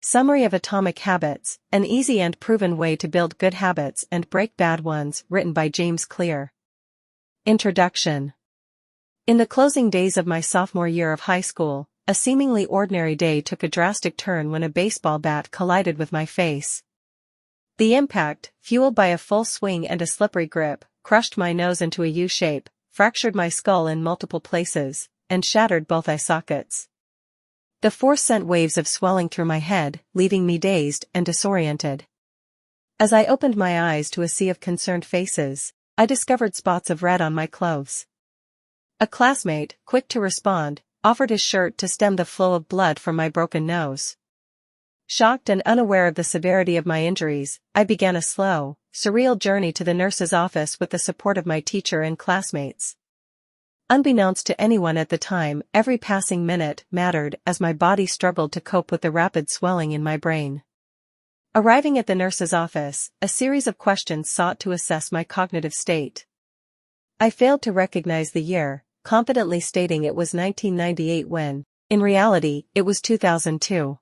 Summary of Atomic Habits, an easy and proven way to build good habits and break bad ones, written by James Clear. Introduction. In the closing days of my sophomore year of high school, a seemingly ordinary day took a drastic turn when a baseball bat collided with my face. The impact, fueled by a full swing and a slippery grip, crushed my nose into a U shape, fractured my skull in multiple places, and shattered both eye sockets. The force sent waves of swelling through my head, leaving me dazed and disoriented. As I opened my eyes to a sea of concerned faces, I discovered spots of red on my clothes. A classmate, quick to respond, offered his shirt to stem the flow of blood from my broken nose. Shocked and unaware of the severity of my injuries, I began a slow, surreal journey to the nurse's office with the support of my teacher and classmates. Unbeknownst to anyone at the time, every passing minute mattered as my body struggled to cope with the rapid swelling in my brain. Arriving at the nurse's office, a series of questions sought to assess my cognitive state. I failed to recognize the year, confidently stating it was 1998 when, in reality, it was 2002.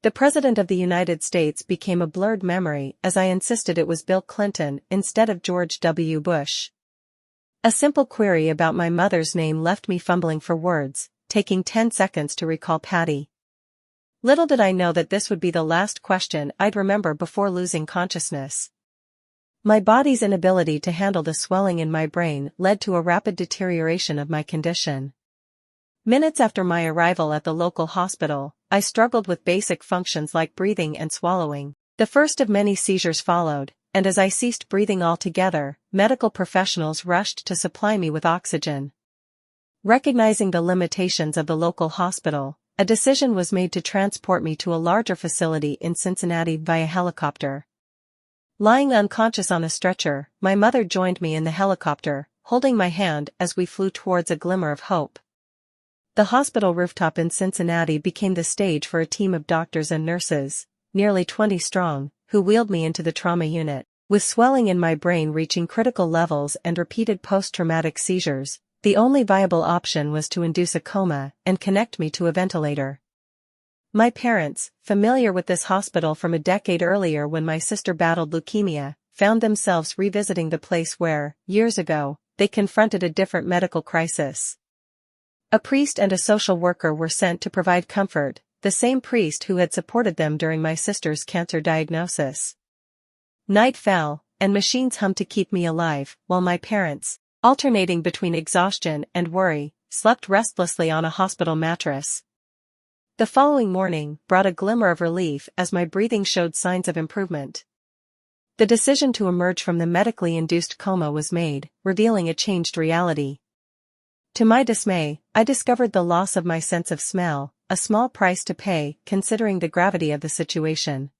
The President of the United States became a blurred memory as I insisted it was Bill Clinton instead of George W. Bush. A simple query about my mother's name left me fumbling for words, taking 10 seconds to recall Patty. Little did I know that this would be the last question I'd remember before losing consciousness. My body's inability to handle the swelling in my brain led to a rapid deterioration of my condition. Minutes after my arrival at the local hospital, I struggled with basic functions like breathing and swallowing. The first of many seizures followed, and as I ceased breathing altogether, medical professionals rushed to supply me with oxygen. Recognizing the limitations of the local hospital, a decision was made to transport me to a larger facility in Cincinnati via helicopter. Lying unconscious on a stretcher, my mother joined me in the helicopter, holding my hand as we flew towards a glimmer of hope. The hospital rooftop in Cincinnati became the stage for a team of doctors and nurses, nearly 20 strong, who wheeled me into the trauma unit. With swelling in my brain reaching critical levels and repeated post-traumatic seizures, the only viable option was to induce a coma and connect me to a ventilator. My parents, familiar with this hospital from a decade earlier when my sister battled leukemia, found themselves revisiting the place where, years ago, they confronted a different medical crisis. A priest and a social worker were sent to provide comfort, the same priest who had supported them during my sister's cancer diagnosis. Night fell, and machines hummed to keep me alive, while my parents, alternating between exhaustion and worry, slept restlessly on a hospital mattress. The following morning brought a glimmer of relief as my breathing showed signs of improvement. The decision to emerge from the medically induced coma was made, revealing a changed reality. To my dismay, I discovered the loss of my sense of smell, a small price to pay considering the gravity of the situation.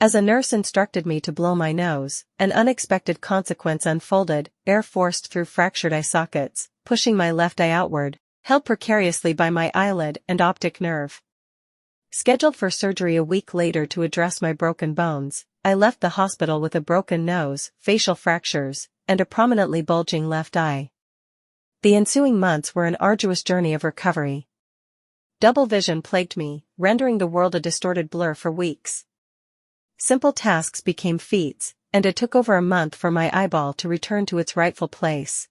As a nurse instructed me to blow my nose, an unexpected consequence unfolded, air forced through fractured eye sockets, pushing my left eye outward, held precariously by my eyelid and optic nerve. Scheduled for surgery a week later to address my broken bones, I left the hospital with a broken nose, facial fractures, and a prominently bulging left eye. The ensuing months were an arduous journey of recovery. Double vision plagued me, rendering the world a distorted blur for weeks. Simple tasks became feats, and it took over a month for my eyeball to return to its rightful place.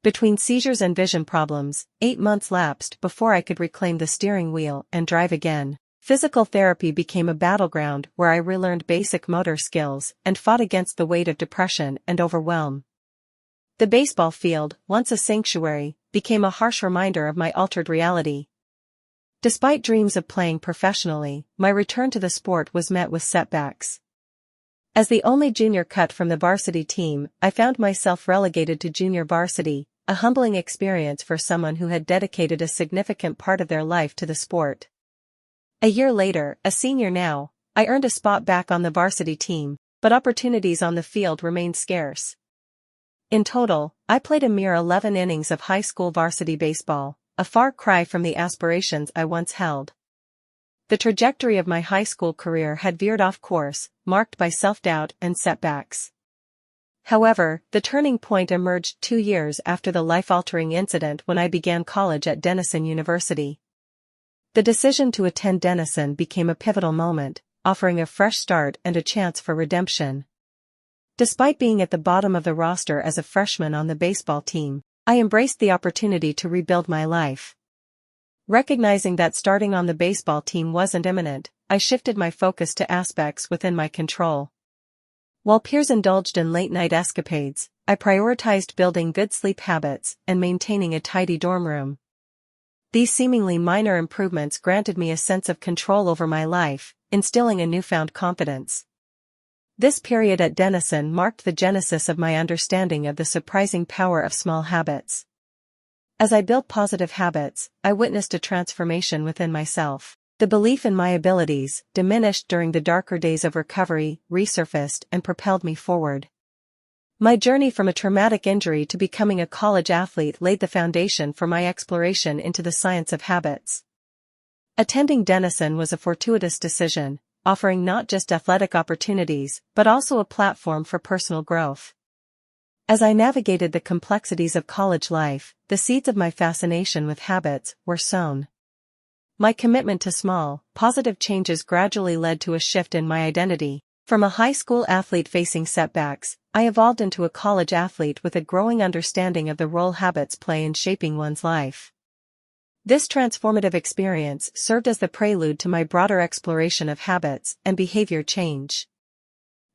Between seizures and vision problems, 8 months lapsed before I could reclaim the steering wheel and drive again. Physical therapy became a battleground where I relearned basic motor skills and fought against the weight of depression and overwhelm. The baseball field, once a sanctuary, became a harsh reminder of my altered reality. Despite dreams of playing professionally, my return to the sport was met with setbacks. As the only junior cut from the varsity team, I found myself relegated to junior varsity, a humbling experience for someone who had dedicated a significant part of their life to the sport. A year later, a senior now, I earned a spot back on the varsity team, but opportunities on the field remained scarce. In total, I played a mere 11 innings of high school varsity baseball, a far cry from the aspirations I once held. The trajectory of my high school career had veered off course, marked by self-doubt and setbacks. However, the turning point emerged 2 years after the life-altering incident when I began college at Denison University. The decision to attend Denison became a pivotal moment, offering a fresh start and a chance for redemption. Despite being at the bottom of the roster as a freshman on the baseball team, I embraced the opportunity to rebuild my life. Recognizing that starting on the baseball team wasn't imminent, I shifted my focus to aspects within my control. While peers indulged in late-night escapades, I prioritized building good sleep habits and maintaining a tidy dorm room. These seemingly minor improvements granted me a sense of control over my life, instilling a newfound confidence. This period at Denison marked the genesis of my understanding of the surprising power of small habits. As I built positive habits, I witnessed a transformation within myself. The belief in my abilities, diminished during the darker days of recovery, resurfaced and propelled me forward. My journey from a traumatic injury to becoming a college athlete laid the foundation for my exploration into the science of habits. Attending Denison was a fortuitous decision, offering not just athletic opportunities, but also a platform for personal growth. As I navigated the complexities of college life, the seeds of my fascination with habits were sown. My commitment to small, positive changes gradually led to a shift in my identity. From a high school athlete facing setbacks, I evolved into a college athlete with a growing understanding of the role habits play in shaping one's life. This transformative experience served as the prelude to my broader exploration of habits and behavior change.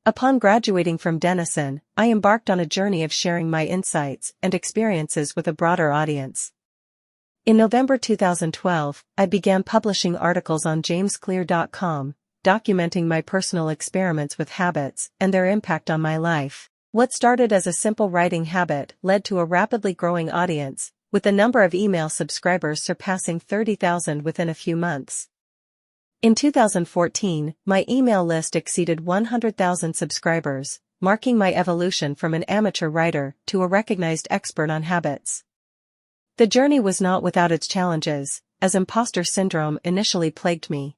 Upon graduating from Denison, I embarked on a journey of sharing my insights and experiences with a broader audience. In November 2012, I began publishing articles on jamesclear.com, documenting my personal experiments with habits and their impact on my life. What started as a simple writing habit led to a rapidly growing audience, with the number of email subscribers surpassing 30,000 within a few months. In 2014, my email list exceeded 100,000 subscribers, marking my evolution from an amateur writer to a recognized expert on habits. The journey was not without its challenges, as imposter syndrome initially plagued me.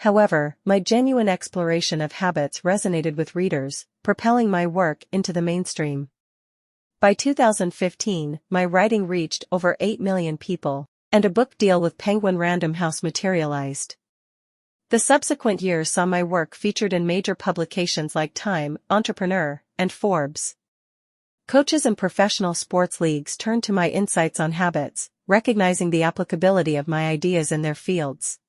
However, my genuine exploration of habits resonated with readers, propelling my work into the mainstream. By 2015, my writing reached over 8 million people, and a book deal with Penguin Random House materialized. The subsequent years saw my work featured in major publications like Time, Entrepreneur, and Forbes. Coaches and professional sports leagues turned to my insights on habits, recognizing the applicability of my ideas in their fields.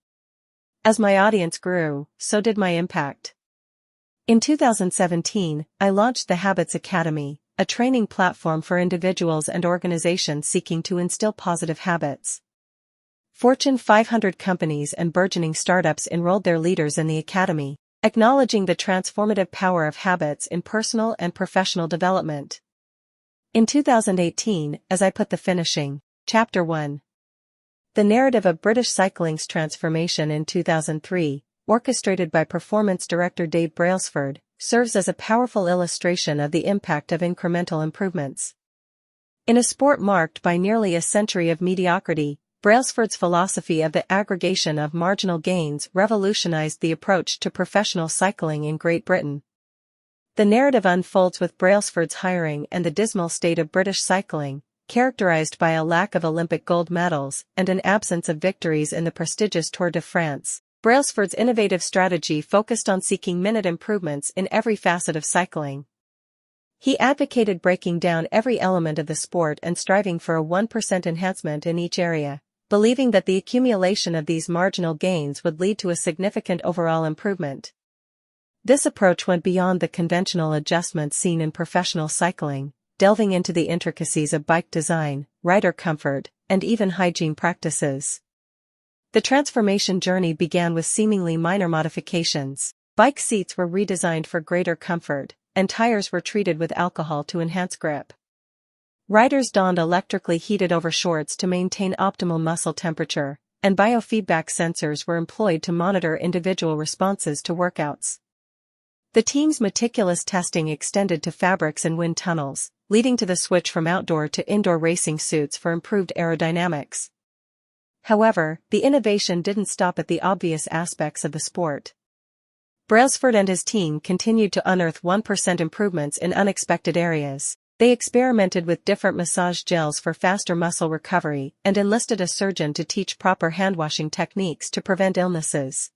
As my audience grew, so did my impact. In 2017, I launched the Habits Academy, a training platform for individuals and organizations seeking to instill positive habits. Fortune 500 companies and burgeoning startups enrolled their leaders in the academy, acknowledging the transformative power of habits in personal and professional development. In 2018, as I put the finishing, Chapter 1. The narrative of British cycling's transformation in 2003, orchestrated by performance director Dave Brailsford, serves as a powerful illustration of the impact of incremental improvements. In a sport marked by nearly a century of mediocrity, Brailsford's philosophy of the aggregation of marginal gains revolutionized the approach to professional cycling in Great Britain. The narrative unfolds with Brailsford's hiring and the dismal state of British cycling, characterized by a lack of Olympic gold medals and an absence of victories in the prestigious Tour de France. Brailsford's innovative strategy focused on seeking minute improvements in every facet of cycling. He advocated breaking down every element of the sport and striving for a 1% enhancement in each area, believing that the accumulation of these marginal gains would lead to a significant overall improvement. This approach went beyond the conventional adjustments seen in professional cycling, delving into the intricacies of bike design, rider comfort, and even hygiene practices. The transformation journey began with seemingly minor modifications. Bike seats were redesigned for greater comfort, and tires were treated with alcohol to enhance grip. Riders donned electrically heated overshorts to maintain optimal muscle temperature, and biofeedback sensors were employed to monitor individual responses to workouts. The team's meticulous testing extended to fabrics and wind tunnels, leading to the switch from outdoor to indoor racing suits for improved aerodynamics. However, the innovation didn't stop at the obvious aspects of the sport. Brailsford and his team continued to unearth 1% improvements in unexpected areas. They experimented with different massage gels for faster muscle recovery and enlisted a surgeon to teach proper handwashing techniques to prevent illnesses.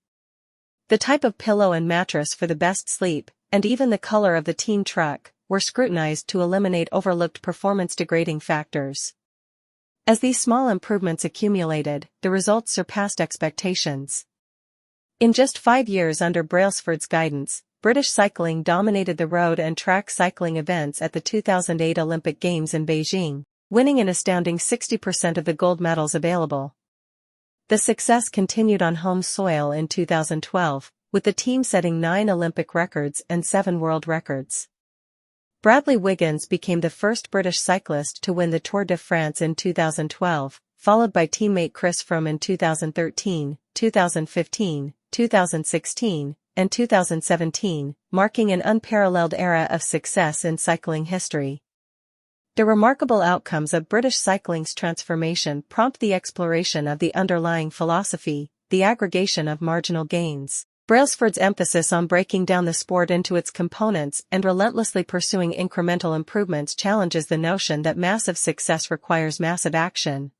The type of pillow and mattress for the best sleep, and even the color of the teen truck, were scrutinized to eliminate overlooked performance-degrading factors. As these small improvements accumulated, the results surpassed expectations. In just 5 years under Brailsford's guidance, British cycling dominated the road and track cycling events at the 2008 Olympic Games in Beijing, winning an astounding 60% of the gold medals available. The success continued on home soil in 2012, with the team setting 9 Olympic records and 7 world records. Bradley Wiggins became the first British cyclist to win the Tour de France in 2012, followed by teammate Chris Froome in 2013, 2015, 2016, and 2017, marking an unparalleled era of success in cycling history. The remarkable outcomes of British cycling's transformation prompt the exploration of the underlying philosophy, the aggregation of marginal gains. Brailsford's emphasis on breaking down the sport into its components and relentlessly pursuing incremental improvements challenges the notion that massive success requires massive action.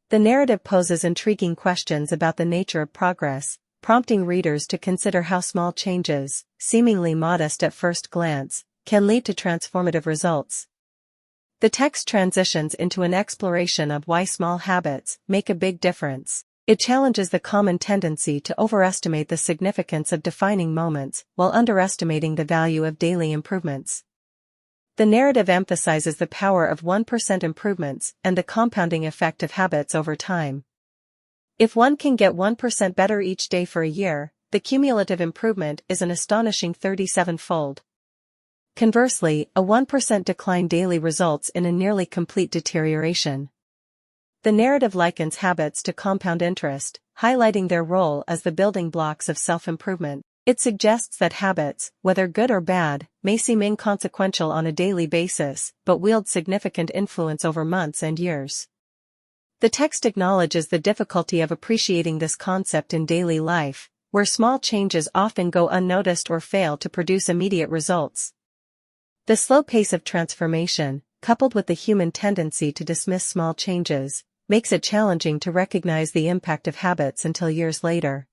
The narrative poses intriguing questions about the nature of progress, prompting readers to consider how small changes, seemingly modest at first glance, can lead to transformative results. The text transitions into an exploration of why small habits make a big difference. It challenges the common tendency to overestimate the significance of defining moments while underestimating the value of daily improvements. The narrative emphasizes the power of 1% improvements and the compounding effect of habits over time. If one can get 1% better each day for a year, the cumulative improvement is an astonishing 37-fold. Conversely, a 1% decline daily results in a nearly complete deterioration. The narrative likens habits to compound interest, highlighting their role as the building blocks of self-improvement. It suggests that habits, whether good or bad, may seem inconsequential on a daily basis, but wield significant influence over months and years. The text acknowledges the difficulty of appreciating this concept in daily life, where small changes often go unnoticed or fail to produce immediate results. The slow pace of transformation, coupled with the human tendency to dismiss small changes, makes it challenging to recognize the impact of habits until years later.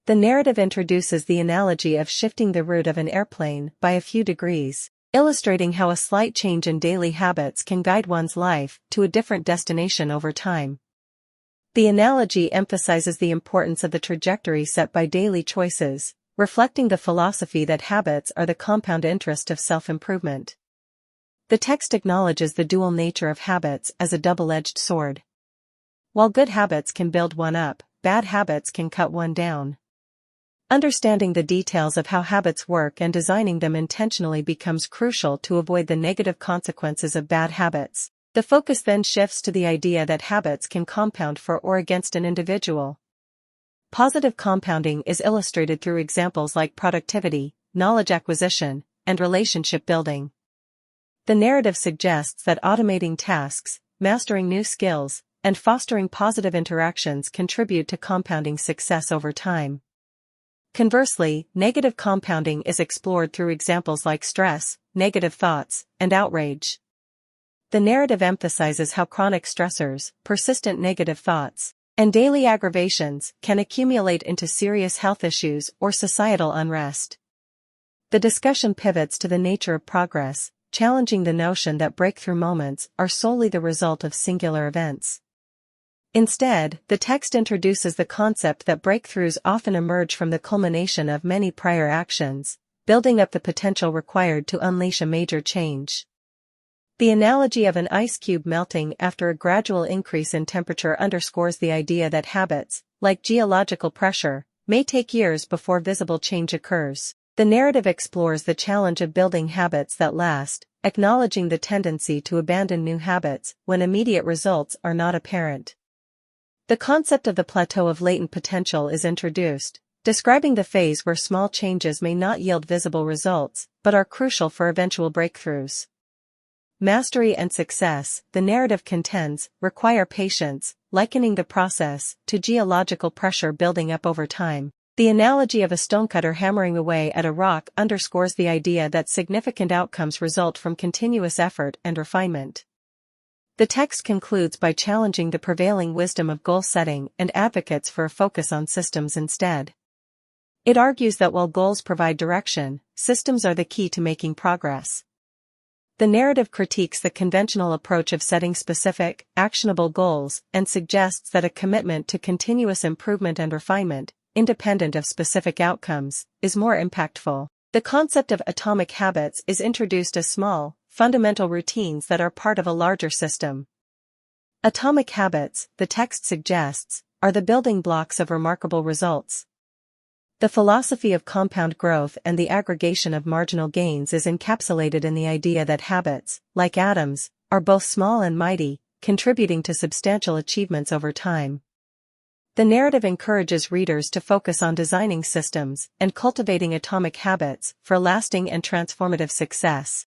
The narrative introduces the analogy of shifting the route of an airplane by a few degrees, illustrating how a slight change in daily habits can guide one's life to a different destination over time. The analogy emphasizes the importance of the trajectory set by daily choices, reflecting the philosophy that habits are the compound interest of self-improvement. The text acknowledges the dual nature of habits as a double-edged sword. While good habits can build one up, bad habits can cut one down. Understanding the details of how habits work and designing them intentionally becomes crucial to avoid the negative consequences of bad habits. The focus then shifts to the idea that habits can compound for or against an individual. Positive compounding is illustrated through examples like productivity, knowledge acquisition, and relationship building. The narrative suggests that automating tasks, mastering new skills, and fostering positive interactions contribute to compounding success over time. Conversely, negative compounding is explored through examples like stress, negative thoughts, and outrage. The narrative emphasizes how chronic stressors, persistent negative thoughts, and daily aggravations can accumulate into serious health issues or societal unrest. The discussion pivots to the nature of progress, challenging the notion that breakthrough moments are solely the result of singular events. Instead, the text introduces the concept that breakthroughs often emerge from the culmination of many prior actions, building up the potential required to unleash a major change. The analogy of an ice cube melting after a gradual increase in temperature underscores the idea that habits, like geological pressure, may take years before visible change occurs. The narrative explores the challenge of building habits that last, acknowledging the tendency to abandon new habits when immediate results are not apparent. The concept of the plateau of latent potential is introduced, describing the phase where small changes may not yield visible results, but are crucial for eventual breakthroughs. Mastery and success, the narrative contends, require patience, likening the process to geological pressure building up over time. The analogy of a stonecutter hammering away at a rock underscores the idea that significant outcomes result from continuous effort and refinement. The text concludes by challenging the prevailing wisdom of goal setting and advocates for a focus on systems instead. It argues that while goals provide direction, systems are the key to making progress. The narrative critiques the conventional approach of setting specific, actionable goals and suggests that a commitment to continuous improvement and refinement, independent of specific outcomes, is more impactful. The concept of atomic habits is introduced as small, fundamental routines that are part of a larger system. Atomic habits, the text suggests, are the building blocks of remarkable results. The philosophy of compound growth and the aggregation of marginal gains is encapsulated in the idea that habits, like atoms, are both small and mighty, contributing to substantial achievements over time. The narrative encourages readers to focus on designing systems and cultivating atomic habits for lasting and transformative success.